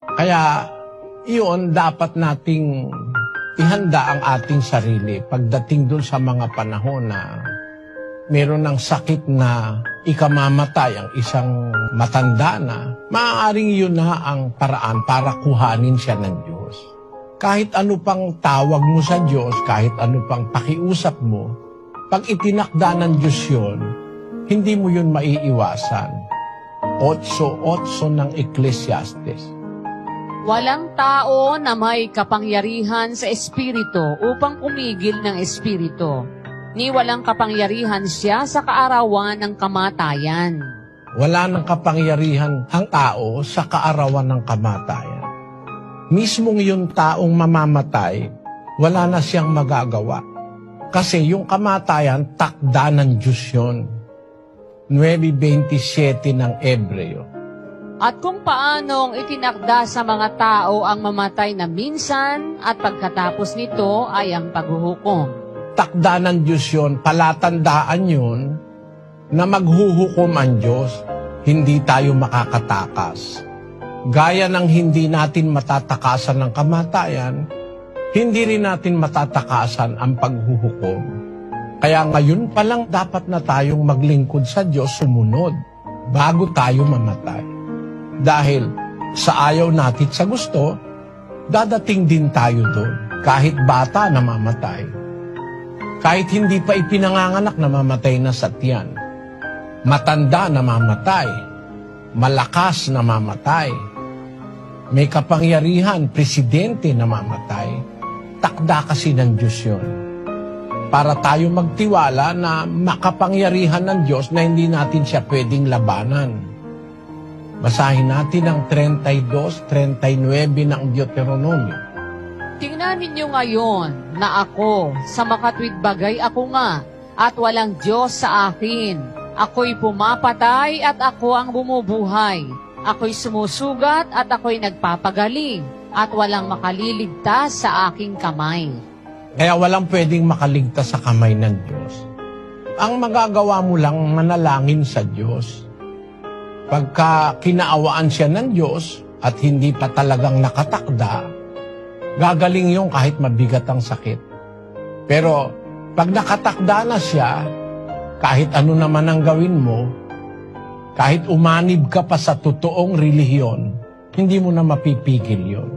Kaya iyon dapat nating ihanda ang ating sarili pagdating dun sa mga panahon na meron ng sakit na ikamamatay ang isang matanda na, maaaring yun na ang paraan para kuhanin siya ng Diyos. Kahit ano pang tawag mo sa Diyos, kahit ano pang pakiusap mo, pag itinakda ng Diyos yun, hindi mo yun maiiwasan. 8:8 ng Ecclesiastes. Walang tao na may kapangyarihan sa Espiritu upang pumigil ng Espiritu, ni walang kapangyarihan siya sa kaarawan ng kamatayan. Wala nang kapangyarihan ang tao sa kaarawan ng kamatayan. Mismong yung taong mamamatay, wala na siyang magagawa. Kasi yung kamatayan, takda ng Diyos yun. 9:27 ng Ebreo. At kung paanong itinakda sa mga tao ang mamatay na minsan at pagkatapos nito ay ang paghuhukom. Takda ng Diyos yun, palatandaan yun na maghuhukom ang Diyos, hindi tayo makakatakas. Gaya ng hindi natin matatakasan ng kamatayan, hindi rin natin matatakasan ang paghuhukom. Kaya ngayon pa lang dapat na tayong maglingkod sa Diyos, sumunod, bago tayo mamatay. Dahil sa ayaw natin sa gusto, dadating din tayo doon. Kahit bata na mamatay. Kahit hindi pa ipinanganganak na mamatay na sa tiyan. Matanda na mamatay. Malakas na mamatay. May kapangyarihan, presidente na mamatay. Takda kasi ng Diyos yun. Para tayo magtiwala na makapangyarihan ng Diyos na hindi natin siya pwedeng labanan. Basahin natin ang 32-39 ng Deuteronomio. Tingnan ninyo ngayon na ako, sa makatwid bagay ako nga, at walang Diyos sa akin. Ako'y pumapatay at ako ang bumubuhay. Ako'y sumusugat at ako'y nagpapagaling, at walang makaliligtas sa aking kamay. Kaya walang pwedeng makaligtas sa kamay ng Diyos. Ang magagawa mo lang manalangin sa Diyos. Pagka kinaawaan siya ng Diyos at hindi pa talagang nakatakda, gagaling yung kahit mabigat ang sakit. Pero pag nakatakda na siya, kahit ano naman ang gawin mo, kahit umanib ka pa sa totoong relihiyon, hindi mo na mapipigil yon.